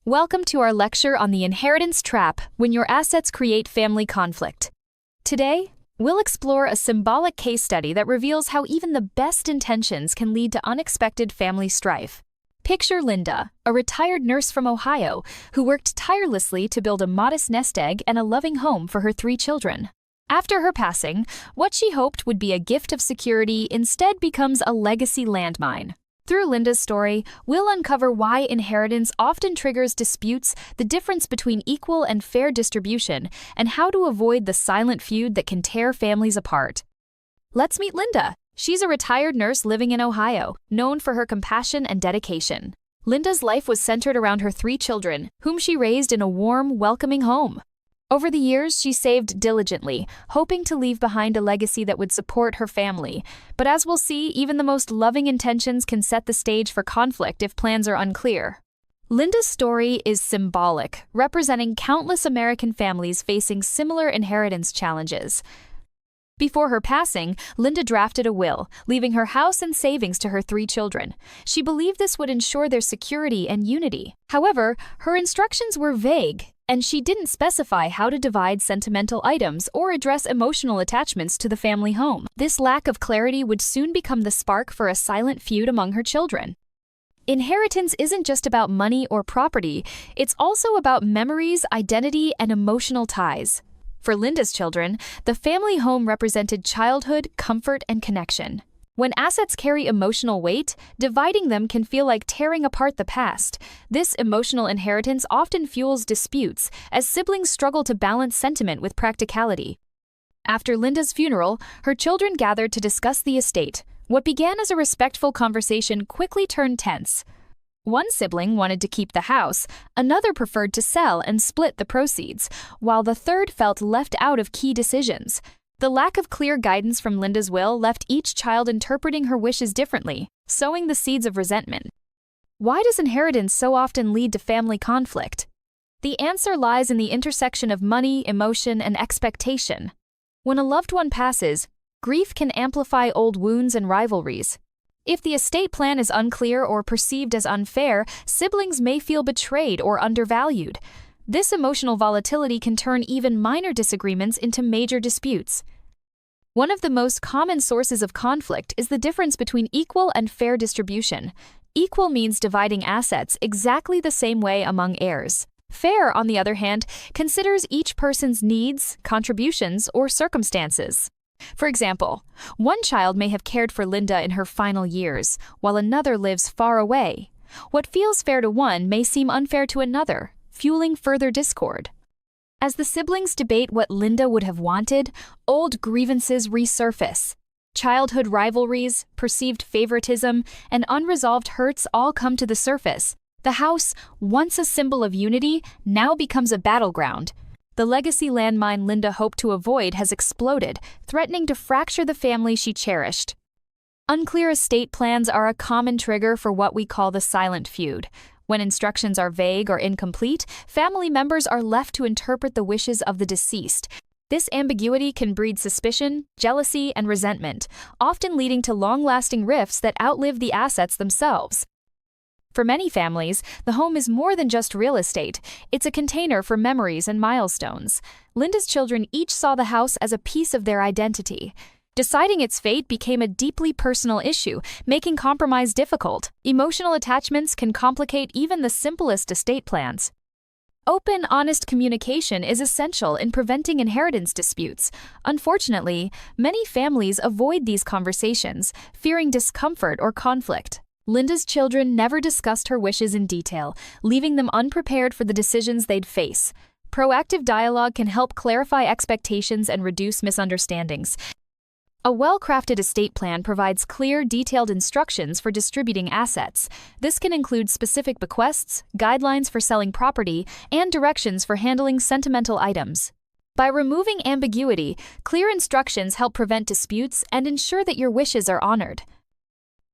Welcome to our lecture on the inheritance trap when your assets create family conflict. Today, we'll explore a symbolic case study that reveals how even the best intentions can lead to unexpected family strife. Picture Linda, a retired nurse from Ohio, who worked tirelessly to build a modest nest egg and a loving home for her 3 children. After her passing, what she hoped would be a gift of security instead becomes a legacy landmine. Through Linda's story, we'll uncover why inheritance often triggers disputes, the difference between equal and fair distribution, and how to avoid the silent feud that can tear families apart. Let's meet Linda. She's a retired nurse living in Ohio, known for her compassion and dedication. Linda's life was centered around her 3 children, whom she raised in a warm, welcoming home. Over the years, she saved diligently, hoping to leave behind a legacy that would support her family. But as we'll see, even the most loving intentions can set the stage for conflict if plans are unclear. Linda's story is symbolic, representing countless American families facing similar inheritance challenges. Before her passing, Linda drafted a will, leaving her house and savings to her 3 children. She believed this would ensure their security and unity. However, her instructions were vague, and she didn't specify how to divide sentimental items or address emotional attachments to the family home. This lack of clarity would soon become the spark for a silent feud among her children. Inheritance isn't just about money or property, it's also about memories, identity, and emotional ties. For Linda's children, the family home represented childhood, comfort, and connection. When assets carry emotional weight, dividing them can feel like tearing apart the past. This emotional inheritance often fuels disputes, as siblings struggle to balance sentiment with practicality. After Linda's funeral, her children gathered to discuss the estate. What began as a respectful conversation quickly turned tense. One sibling wanted to keep the house, another preferred to sell and split the proceeds, while the third felt left out of key decisions. The lack of clear guidance from Linda's will left each child interpreting her wishes differently, sowing the seeds of resentment. Why does inheritance so often lead to family conflict? The answer lies in the intersection of money, emotion, and expectation. When a loved one passes, grief can amplify old wounds and rivalries. If the estate plan is unclear or perceived as unfair, siblings may feel betrayed or undervalued. This emotional volatility can turn even minor disagreements into major disputes. One of the most common sources of conflict is the difference between equal and fair distribution. Equal means dividing assets exactly the same way among heirs. Fair, on the other hand, considers each person's needs, contributions, or circumstances. For example, one child may have cared for Linda in her final years, while another lives far away. What feels fair to one may seem unfair to another, fueling further discord. As the siblings debate what Linda would have wanted, old grievances resurface. Childhood rivalries, perceived favoritism, and unresolved hurts all come to the surface. The house, once a symbol of unity, now becomes a battleground. The legacy landmine Linda hoped to avoid has exploded, threatening to fracture the family she cherished. Unclear estate plans are a common trigger for what we call the silent feud. When instructions are vague or incomplete, family members are left to interpret the wishes of the deceased. This ambiguity can breed suspicion, jealousy, and resentment, often leading to long-lasting rifts that outlive the assets themselves. For many families, the home is more than just real estate. It's a container for memories and milestones. Linda's children each saw the house as a piece of their identity. Deciding its fate became a deeply personal issue, making compromise difficult. Emotional attachments can complicate even the simplest estate plans. Open, honest communication is essential in preventing inheritance disputes. Unfortunately, many families avoid these conversations, fearing discomfort or conflict. Linda's children never discussed her wishes in detail, leaving them unprepared for the decisions they'd face. Proactive dialogue can help clarify expectations and reduce misunderstandings. A well-crafted estate plan provides clear, detailed instructions for distributing assets. This can include specific bequests, guidelines for selling property, and directions for handling sentimental items. By removing ambiguity, clear instructions help prevent disputes and ensure that your wishes are honored.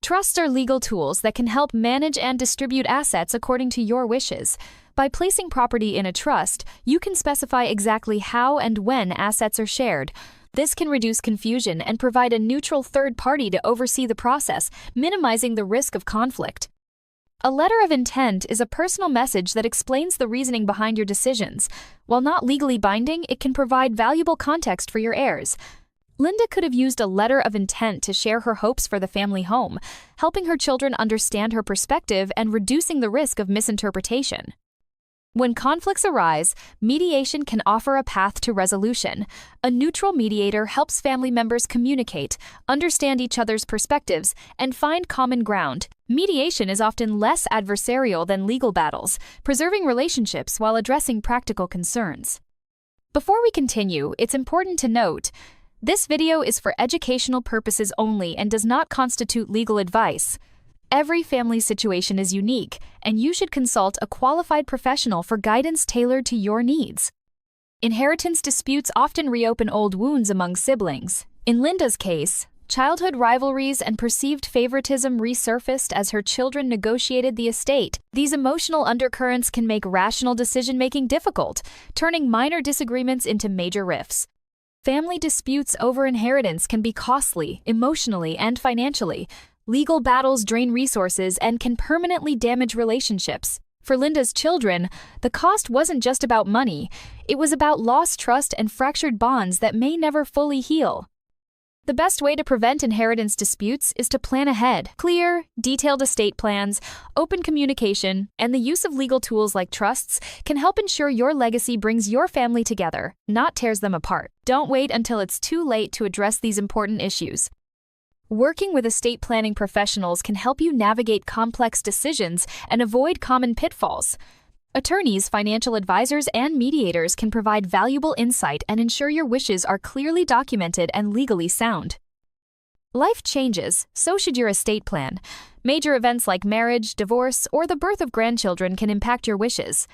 Trusts are legal tools that can help manage and distribute assets according to your wishes. By placing property in a trust, you can specify exactly how and when assets are shared. This can reduce confusion and provide a neutral third party to oversee the process, minimizing the risk of conflict. A letter of intent is a personal message that explains the reasoning behind your decisions. While not legally binding, it can provide valuable context for your heirs. Linda could have used a letter of intent to share her hopes for the family home, helping her children understand her perspective and reducing the risk of misinterpretation. When conflicts arise, mediation can offer a path to resolution. A neutral mediator helps family members communicate, understand each other's perspectives, and find common ground. Mediation is often less adversarial than legal battles, preserving relationships while addressing practical concerns. Before we continue, it's important to note, this video is for educational purposes only and does not constitute legal advice. Every family situation is unique, and you should consult a qualified professional for guidance tailored to your needs. Inheritance disputes often reopen old wounds among siblings. In Linda's case, childhood rivalries and perceived favoritism resurfaced as her children negotiated the estate. These emotional undercurrents can make rational decision-making difficult, turning minor disagreements into major rifts. Family disputes over inheritance can be costly, emotionally and financially. Legal battles drain resources and can permanently damage relationships. For Linda's children, the cost wasn't just about money, it was about lost trust and fractured bonds that may never fully heal. The best way to prevent inheritance disputes is to plan ahead. Clear, detailed estate plans, open communication, and the use of legal tools like trusts can help ensure your legacy brings your family together, not tears them apart. Don't wait until it's too late to address these important issues. Working with estate planning professionals can help you navigate complex decisions and avoid common pitfalls. Attorneys, financial advisors, and mediators can provide valuable insight and ensure your wishes are clearly documented and legally sound. Life changes, so should your estate plan. Major events like marriage, divorce, or the birth of grandchildren can impact your wishes.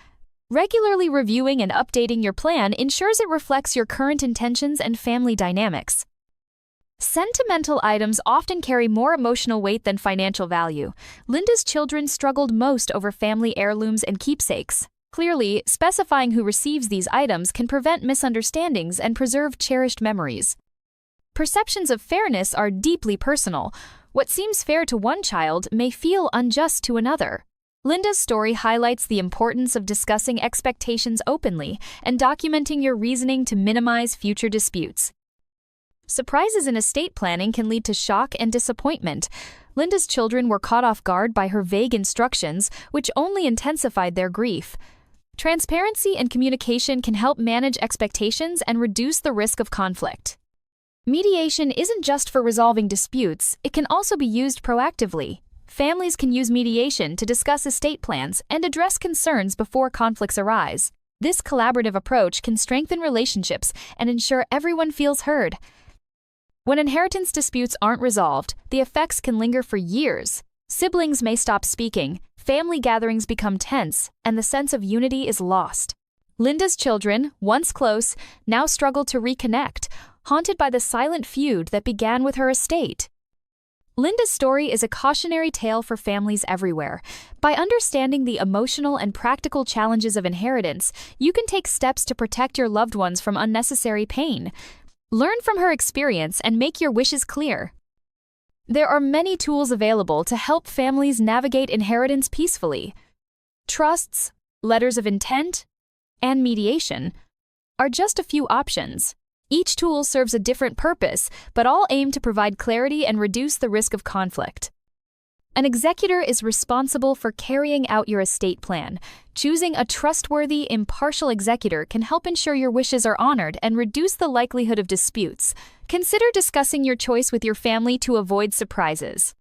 Regularly reviewing and updating your plan ensures it reflects your current intentions and family dynamics. Sentimental items often carry more emotional weight than financial value. Linda's children struggled most over family heirlooms and keepsakes. Clearly, specifying who receives these items can prevent misunderstandings and preserve cherished memories. Perceptions of fairness are deeply personal. What seems fair to one child may feel unjust to another. Linda's story highlights the importance of discussing expectations openly and documenting your reasoning to minimize future disputes. Surprises in estate planning can lead to shock and disappointment. Linda's children were caught off guard by her vague instructions, which only intensified their grief. Transparency and communication can help manage expectations and reduce the risk of conflict. Mediation isn't just for resolving disputes, it can also be used proactively. Families can use mediation to discuss estate plans and address concerns before conflicts arise. This collaborative approach can strengthen relationships and ensure everyone feels heard. When inheritance disputes aren't resolved, the effects can linger for years. Siblings may stop speaking, family gatherings become tense, and the sense of unity is lost. Linda's children, once close, now struggle to reconnect, haunted by the silent feud that began with her estate. Linda's story is a cautionary tale for families everywhere. By understanding the emotional and practical challenges of inheritance, you can take steps to protect your loved ones from unnecessary pain. Learn from her experience and make your wishes clear. There are many tools available to help families navigate inheritance peacefully. Trusts, letters of intent, and mediation are just a few options. Each tool serves a different purpose, but all aim to provide clarity and reduce the risk of conflict. An executor is responsible for carrying out your estate plan. Choosing a trustworthy, impartial executor can help ensure your wishes are honored and reduce the likelihood of disputes. Consider discussing your choice with your family to avoid surprises.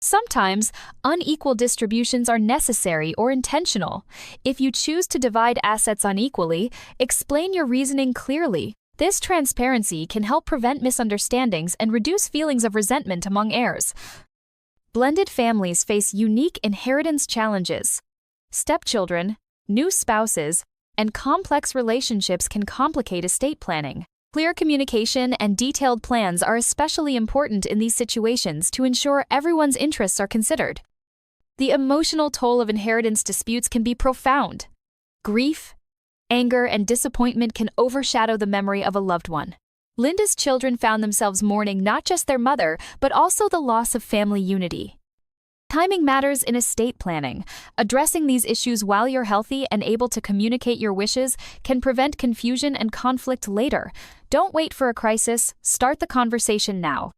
Sometimes, unequal distributions are necessary or intentional. If you choose to divide assets unequally, explain your reasoning clearly. This transparency can help prevent misunderstandings and reduce feelings of resentment among heirs. Blended families face unique inheritance challenges. Stepchildren, new spouses, and complex relationships can complicate estate planning. Clear communication and detailed plans are especially important in these situations to ensure everyone's interests are considered. The emotional toll of inheritance disputes can be profound. Grief, anger, and disappointment can overshadow the memory of a loved one. Linda's children found themselves mourning not just their mother, but also the loss of family unity. Timing matters in estate planning. Addressing these issues while you're healthy and able to communicate your wishes can prevent confusion and conflict later. Don't wait for a crisis, start the conversation now.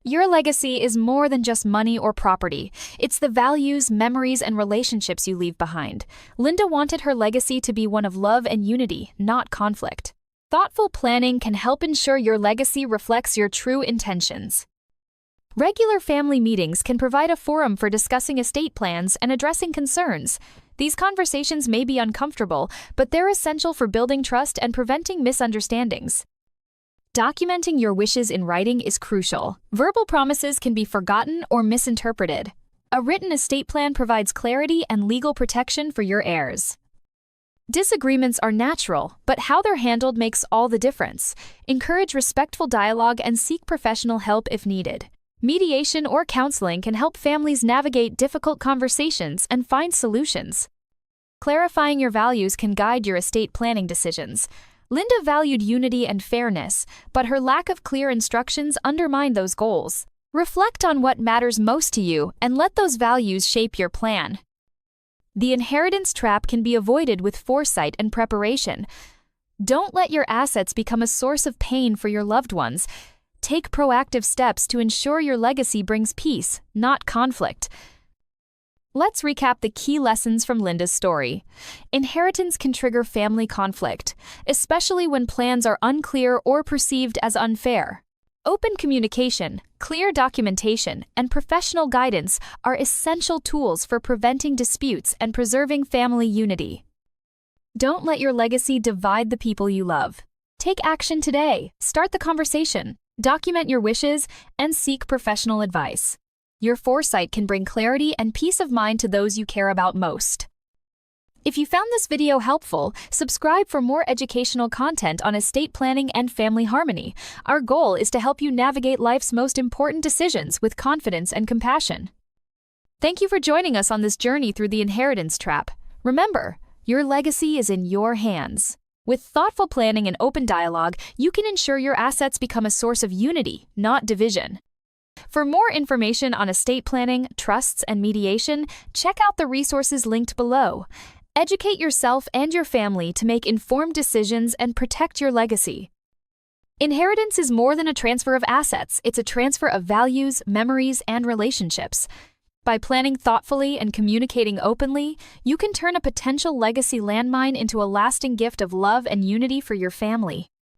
Your legacy is more than just money or property. It's the values, memories, and relationships you leave behind. Linda wanted her legacy to be one of love and unity, not conflict. Thoughtful planning can help ensure your legacy reflects your true intentions. Regular family meetings can provide a forum for discussing estate plans and addressing concerns. These conversations may be uncomfortable, but they're essential for building trust and preventing misunderstandings. Documenting your wishes in writing is crucial. Verbal promises can be forgotten or misinterpreted. A written estate plan provides clarity and legal protection for your heirs. Disagreements are natural, but how they're handled makes all the difference. Encourage respectful dialogue and seek professional help if needed. Mediation or counseling can help families navigate difficult conversations and find solutions. Clarifying your values can guide your estate planning decisions. Linda valued unity and fairness, but her lack of clear instructions undermined those goals. Reflect on what matters most to you and let those values shape your plan. The inheritance trap can be avoided with foresight and preparation. Don't let your assets become a source of pain for your loved ones. Take proactive steps to ensure your legacy brings peace, not conflict. Let's recap the key lessons from Linda's story. Inheritance can trigger family conflict, especially when plans are unclear or perceived as unfair. Open communication, clear documentation, and professional guidance are essential tools for preventing disputes and preserving family unity. Don't let your legacy divide the people you love. Take action today. Start the conversation. Document your wishes, and seek professional advice. Your foresight can bring clarity and peace of mind to those you care about most. If you found this video helpful, subscribe for more educational content on estate planning and family harmony. Our goal is to help you navigate life's most important decisions with confidence and compassion. Thank you for joining us on this journey through the inheritance trap. Remember, your legacy is in your hands. With thoughtful planning and open dialogue, you can ensure your assets become a source of unity, not division. For more information on estate planning, trusts, and mediation, check out the resources linked below. Educate yourself and your family to make informed decisions and protect your legacy. Inheritance is more than a transfer of assets, it's a transfer of values, memories, and relationships. By planning thoughtfully and communicating openly, you can turn a potential legacy landmine into a lasting gift of love and unity for your family.